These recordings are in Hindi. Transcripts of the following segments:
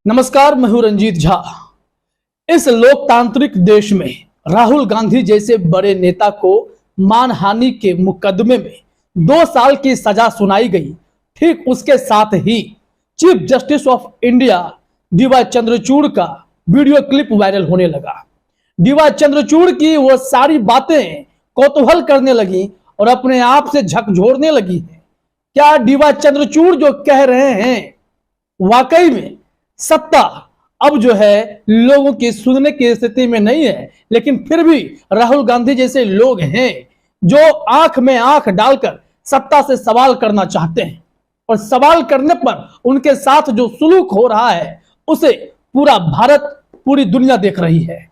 नमस्कार, मैं हूं रंजीत झा। इस लोकतांत्रिक देश में राहुल गांधी जैसे बड़े नेता को मानहानि के मुकदमे में 2 साल की सजा सुनाई गई। ठीक उसके साथ ही chief justice of India D Y. Chandrachud का वीडियो क्लिप वायरल होने लगा। डी.वाई. चंद्रचूड़ की वो सारी बातें कौतूहल करने लगी और अपने आप से झकझोरने लगी हैं। क्या डी.वाई. चंद्रचूड़ जो कह रहे हैं वाकई में सत्ता अब जो है लोगों की सुनने की स्थिति में नहीं है, लेकिन फिर भी राहुल गांधी जैसे लोग हैं जो आंख में आंख डालकर सत्ता से सवाल करना चाहते हैं और सवाल करने पर उनके साथ जो सुलूक हो रहा है उसे पूरा भारत, पूरी दुनिया देख रही है।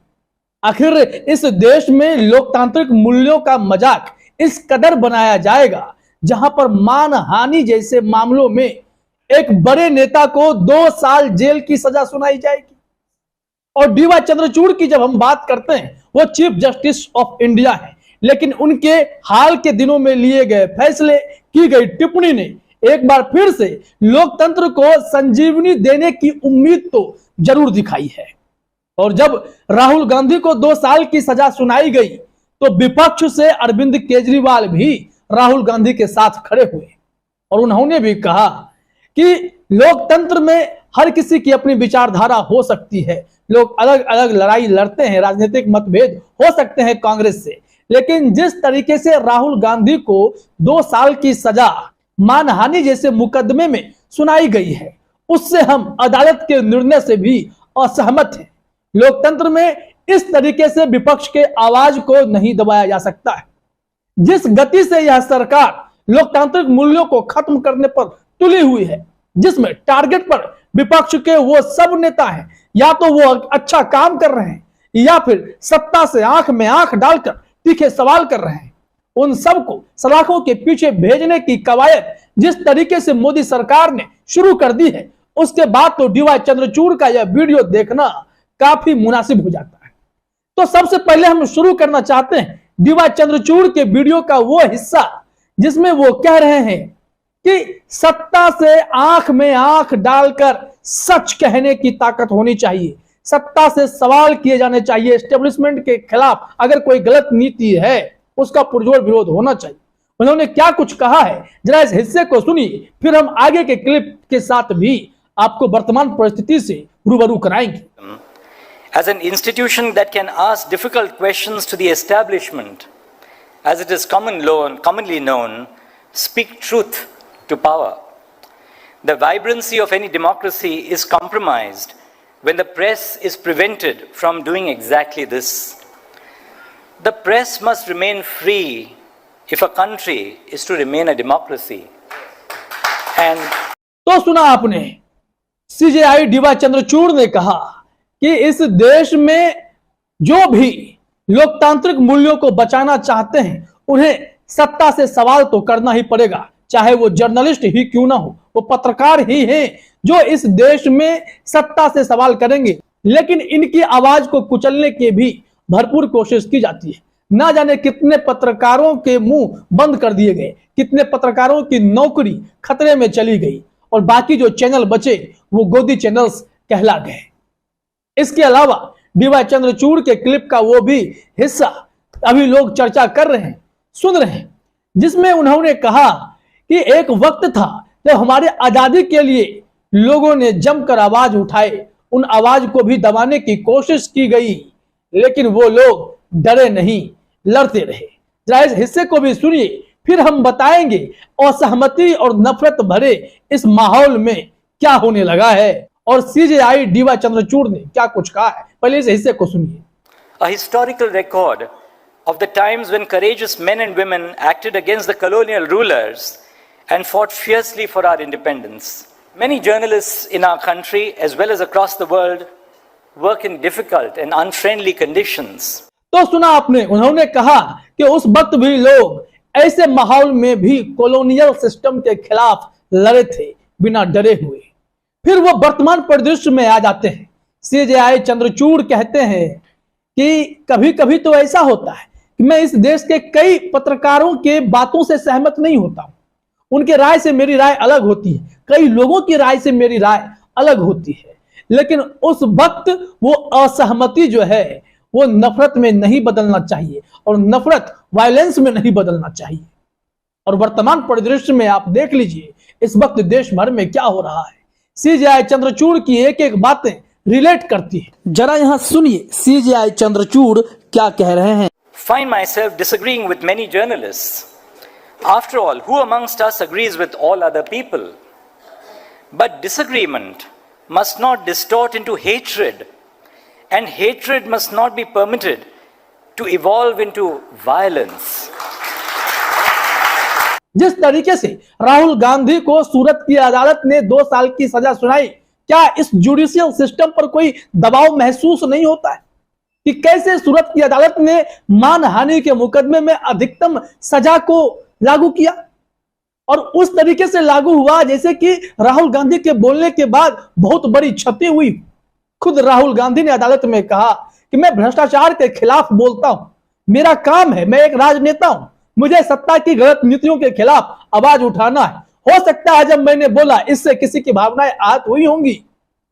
आखिर इस देश में लोकतांत्रिक मूल्यों का मजाक इस कदर बनाया जाएगा जहां पर मानहानि जैसे मामलों में एक बड़े नेता को 2 साल जेल की सजा सुनाई जाएगी। और डी.वाई. चंद्रचूड़ की जब हम बात करते हैं वो चीफ जस्टिस ऑफ इंडिया है, लेकिन उनके हाल के दिनों में लिए गए फैसले, की गई टिप्पणी ने एक बार फिर से लोकतंत्र को संजीवनी देने की उम्मीद तो जरूर दिखाई है। और जब राहुल गांधी को 2 साल की सजा सुनाई गई तो विपक्ष से अरविंद केजरीवाल भी राहुल गांधी के साथ खड़े हुए और उन्होंने भी कहा कि लोकतंत्र में हर किसी की अपनी विचारधारा हो सकती है, लोग अलग अलग लड़ाई लड़ते हैं, राजनीतिक मतभेद हो सकते हैं कांग्रेस से, लेकिन जिस तरीके से राहुल गांधी को 2 साल की सजा मानहानि जैसे मुकदमे में सुनाई गई है उससे हम अदालत के निर्णय से भी असहमत हैं। लोकतंत्र में इस तरीके से विपक्ष के आवाज को नहीं दबाया जा सकता है। जिस गति से यह सरकार लोकतांत्रिक मूल्यों को खत्म करने पर तुली हुई है, जिसमें टारगेट पर विपक्ष के वो सब नेता हैं, या तो वो अच्छा काम कर रहे हैं या फिर सत्ता से आंख में आंख डालकर तीखे सवाल कर रहे हैं, उन सबको सलाखों के पीछे भेजने की कवायद जिस तरीके से मोदी सरकार ने शुरू कर दी है, उसके बाद तो डी.वाई. चंद्रचूड़ का यह वीडियो देखना काफी मुनासिब हो जाता है। तो सबसे पहले हम शुरू करना चाहते हैं डी.वाई. चंद्रचूड़ के वीडियो का वो हिस्सा जिसमें वो कह रहे हैं कि सत्ता से आंख में आंख डालकर सच कहने की ताकत होनी चाहिए, सत्ता से सवाल किए जाने चाहिए, एस्टेब्लिशमेंट के खिलाफ अगर कोई गलत नीति है उसका पुरजोर विरोध होना चाहिए। उन्होंने क्या कुछ कहा है जरा इस हिस्से को सुनिए, फिर हम आगे के क्लिप के साथ भी आपको वर्तमान परिस्थिति से रूबरू कराएंगे। As an institution that can ask difficult questions to the establishment, as it is commonly known, speak truth to power. The vibrancy of any democracy is compromised when the press is prevented from doing exactly this. The press must remain free if a country is to remain a democracy. And तो सुना आपने, सीजेआई डी.वाई. चंद्रचूड़ ने कहा कि इस देश में जो भी लोकतांत्रिक मूल्यों को बचाना चाहते हैं उन्हें सत्ता से सवाल तो करना ही पड़ेगा, चाहे वो जर्नलिस्ट ही क्यों ना हो, वो पत्रकार ही हैं जो इस देश में सत्ता से सवाल करेंगे। लेकिन इनकी आवाज को कुचलने की भी भरपूर कोशिश की जाती है। ना जाने कितने पत्रकारों के मुंह बंद कर दिए गए, कितने पत्रकारों की नौकरी खतरे में चली गई और बाकी जो चैनल बचे वो गोदी चैनल्स कहला गए। इसके अलावा डी.वाई. चंद्रचूड़ के क्लिप का वो भी हिस्सा अभी लोग चर्चा कर रहे हैं, सुन रहे हैं, जिसमें उन्होंने कहा कि एक वक्त था जब हमारे आजादी के लिए लोगों ने जमकर आवाज उठाए, उन आवाज को भी दबाने की कोशिश की गई, लेकिन वो लोग डरे नहीं, लड़ते रहे। जरा इस हिस्से को भी सुनिए, फिर हम बताएंगे असहमति और नफरत भरे इस माहौल में क्या होने लगा है और सीजेआई डी.वाई. चंद्रचूड़ ने क्या कुछ कहा है। पहले इस हिस्से को सुनिए। a historical record of the times when courageous men and women acted against the colonial rulers and fought fiercely for our independence. Many journalists in our country as well as across the world work in difficult and unfriendly conditions. तो सुना आपने, उन्होंने कहा कि उस वक्त भी लोग ऐसे माहौल में भी कॉलोनियल सिस्टम के खिलाफ लड़े थे बिना डरे हुए। फिर वो वर्तमान परिदृश्य में आ जाते हैं। सीजेआई चंद्रचूड़ कहते हैं कि कभी कभी तो ऐसा होता है कि मैं इस देश के कई पत्रकारों के बातों से सहमत नहीं होता हूं, उनके राय से मेरी राय अलग होती है, कई लोगों की राय से मेरी राय अलग होती है, लेकिन उस वक्त वो असहमति जो है वो नफरत में नहीं बदलना चाहिए और नफरत वायलेंस में नहीं बदलना चाहिए। और वर्तमान परिदृश्य में आप देख लीजिए इस वक्त देश भर में क्या हो रहा है। सीजेआई चंद्रचूड़ की एक एक बातें रिलेट करती है, जरा यहां सुनिए सीजेआई चंद्रचूड़ क्या कह रहे हैं। Find myself disagreeing with many journalists. After all, who amongst us agrees with all other people? But disagreement must not distort into hatred, and hatred must not be permitted to evolve into violence. जिस तरीके से राहुल गांधी को सूरत की अदालत ने 2 साल की सजा सुनाई, क्या इस जुडिशियल सिस्टम पर कोई दबाव महसूस नहीं होता है कि कैसे सूरत की अदालत ने मानहानि के मुकदमे में अधिकतम सजा को लागू किया और उस तरीके से लागू हुआ जैसे कि राहुल गांधी के बोलने के बाद बहुत बड़ी क्षति हुई। खुद राहुल गांधी ने अदालत में कहा कि मैं भ्रष्टाचार के खिलाफ बोलता हूं, मेरा काम है, मैं एक राजनेता हूं, मुझे सत्ता की गलत नीतियों के खिलाफ आवाज उठाना है। हो सकता है जब मैंने बोला इससे किसी की भावनाएं आहत हुई होंगी,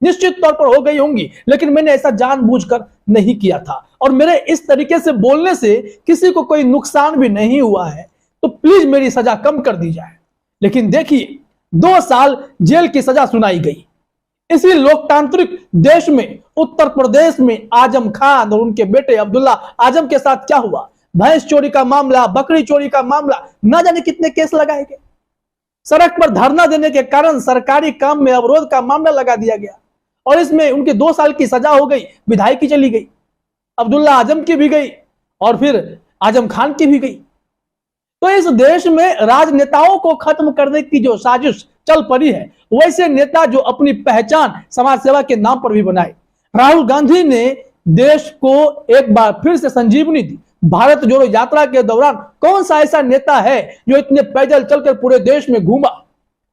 निश्चित तौर पर हो गई होंगी, लेकिन मैंने ऐसा जानबूझकर नहीं किया था और मेरे इस तरीके से बोलने से किसी को कोई नुकसान भी नहीं हुआ है, तो प्लीज मेरी सजा कम कर दी जाए। लेकिन देखिए 2 साल जेल की सजा सुनाई गई। इसी लोकतांत्रिक देश में उत्तर प्रदेश में आजम खान और उनके बेटे अब्दुल्ला आजम के साथ क्या हुआ? भैंस चोरी का मामला, बकरी चोरी का मामला, ना जाने कितने केस लगाए गए। सड़क पर धरना देने के कारण सरकारी काम में अवरोध का मामला लगा दिया गया और इसमें उनके 2 साल की सजा हो गई, विधायक की चली गई, अब्दुल्ला आजम की भी गई और फिर आजम खान की भी गई। तो इस देश में राजनेताओं को खत्म करने की जो साजिश चल पड़ी है, वैसे नेता जो अपनी पहचान समाज सेवा के नाम पर भी बनाए। राहुल गांधी ने देश को एक बार फिर से संजीवनी दी। भारत जोड़ो यात्रा के दौरान कौन सा ऐसा नेता है जो इतने पैदल चलकर पूरे देश में घूमा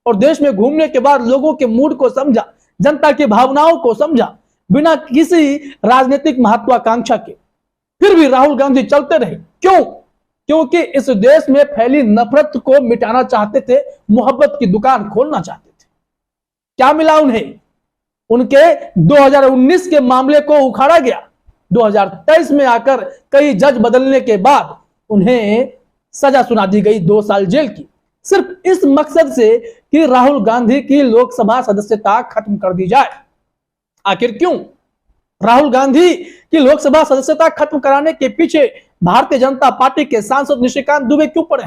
और देश में घूमने के बाद लोगों के मूड को समझा, जनता की भावनाओं को समझा, बिना किसी राजनीतिक महत्वाकांक्षा के। फिर भी राहुल गांधी चलते रहे। क्यों? क्योंकि इस देश में फैली नफरत को मिटाना चाहते थे, मोहब्बत की दुकान खोलना चाहते थे। क्या मिला उन्हें? उनके 2019 के मामले को उखाड़ा गया। 2023 में आकर कई जज बदलने के बाद उन्हें सजा सुना दी गई 2 साल जेल की, सिर्फ इस मकसद से कि राहुल गांधी की लोकसभा सदस्यता खत्म कर दी जाए। आखिर क्यों? राहुल गांधी की लोकसभा सदस्यता खत्म कराने के पीछे भारतीय जनता पार्टी के सांसद निशिकांत दुबे क्यों पड़े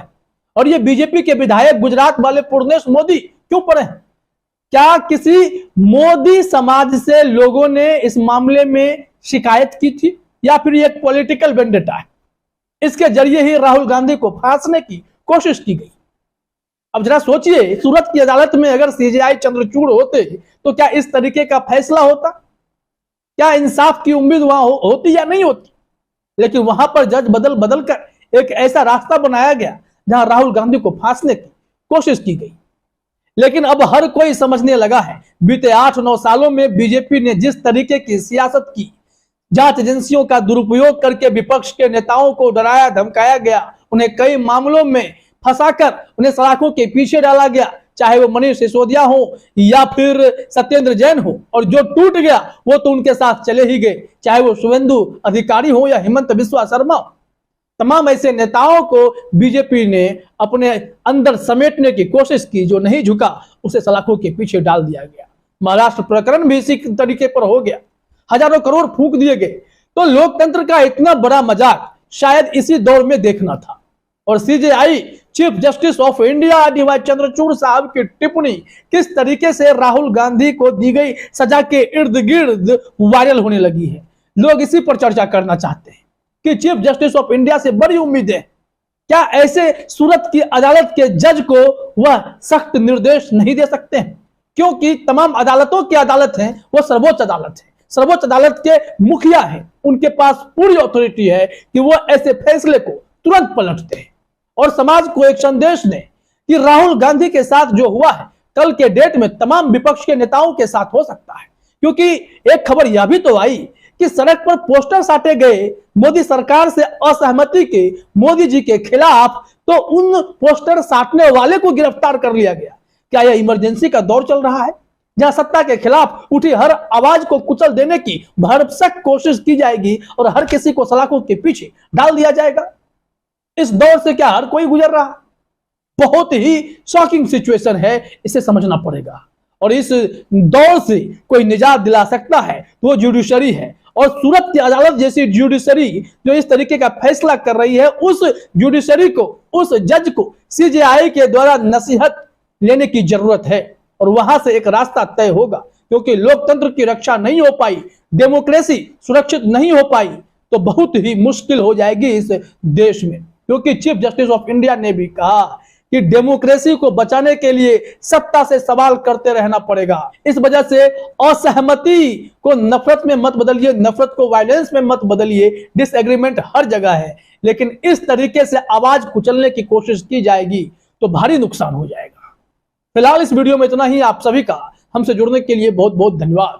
और ये बीजेपी के विधायक गुजरात वाले पूर्णेश मोदी क्यों पड़े? क्या किसी मोदी समाज से लोगों ने इस मामले में शिकायत की थी या फिर एक पॉलिटिकल वेंडेटा है? इसके जरिए ही राहुल गांधी को फांसने की कोशिश की गई। अब जरा सोचिए, सूरत की अदालत में अगर सीजेआई चंद्रचूड़ होते तो क्या इस तरीके का फैसला होता? क्या इंसाफ की उम्मीद वहां होती या नहीं होती? लेकिन वहां पर जज बदल बदल कर एक ऐसा रास्ता बनाया गया जहां राहुल गांधी को फांसने की कोशिश की गई। लेकिन अब हर कोई समझने लगा है, बीते 8-9 सालों में बीजेपी ने जिस तरीके की सियासत की, जांच एजेंसियों का दुरुपयोग करके विपक्ष के नेताओं को डराया धमकाया गया, उन्हें कई मामलों में फंसाकर उन्हें सलाखों के पीछे डाला गया, चाहे वो मनीष सिसोदिया हो या फिर सत्येंद्र जैन हो, और जो टूट गया वो तो उनके साथ चले ही गए, चाहे वो शुभेंदु अधिकारी हो या हेमंत बिस्वा शर्मा। तमाम ऐसे नेताओं को बीजेपी ने अपने अंदर समेटने की कोशिश की, जो नहीं झुका उसे सलाखों के पीछे डाल दिया गया। महाराष्ट्र प्रकरण भी इसी तरीके पर हो गया, हजारों करोड़ फूंक दिए गए। तो लोकतंत्र का इतना बड़ा मजाक शायद इसी दौर में देखना था। और CJI chief justice of India D Y Chandrachud साहब की टिप्पणी किस तरीके से राहुल गांधी को दी गई सजा के इर्द गिर्द वायरल होने लगी है। लोग इसी पर चर्चा करना चाहते हैं कि चीफ जस्टिस ऑफ इंडिया से बड़ी उम्मीदें, क्या ऐसे सूरत की अदालत के जज को वह सख्त निर्देश नहीं दे सकते हैं? क्योंकि तमाम अदालतों की अदालत है वो सर्वोच्च अदालत है, सर्वोच्च अदालत के मुखिया है, उनके पास पूरी अथॉरिटी है कि वो ऐसे फैसले को तुरंत पलटते हैं और समाज को एक संदेश दें कि राहुल गांधी के साथ जो हुआ है कल के डेट में तमाम विपक्ष के नेताओं के साथ हो सकता है। क्योंकि एक खबर यह भी तो आई कि सड़क पर पोस्टर साटे गए मोदी सरकार से असहमति के, मोदी जी के खिलाफ, तो उन पोस्टर साटने वाले को गिरफ्तार कर लिया गया। क्या यह इमरजेंसी का दौर चल रहा है? जहां सत्ता के खिलाफ उठी हर आवाज को कुचल देने की भरसक कोशिश की जाएगी और हर किसी को सलाखों के पीछे डाल दिया जाएगा। इस दौर से क्या हर कोई गुजर रहा? बहुत ही शॉकिंग सिचुएशन है, इसे समझना पड़ेगा। और इस दौर से कोई निजात दिला सकता है तो वो जुडिशरी है। और सूरत की अदालत जैसी जुडिशरी जो इस तरीके का फैसला कर रही है, उस जुडिशरी को, उस जज को सीजेआई के द्वारा नसीहत लेने की जरूरत है और वहां से एक रास्ता तय होगा। क्योंकि लोकतंत्र की रक्षा नहीं हो पाई, डेमोक्रेसी सुरक्षित नहीं हो पाई तो बहुत ही मुश्किल हो जाएगी इस देश में। क्योंकि चीफ जस्टिस ऑफ इंडिया ने भी कहा कि डेमोक्रेसी को बचाने के लिए सत्ता से सवाल करते रहना पड़ेगा। इस वजह से असहमति को नफरत में मत बदलिए, नफरत को वायलेंस में मत बदलिए। डिसएग्रीमेंट हर जगह है, लेकिन इस तरीके से आवाज कुचलने की कोशिश की जाएगी तो भारी नुकसान हो जाएगा। फिलहाल इस वीडियो में इतना ही। आप सभी का हमसे जुड़ने के लिए बहुत बहुत धन्यवाद।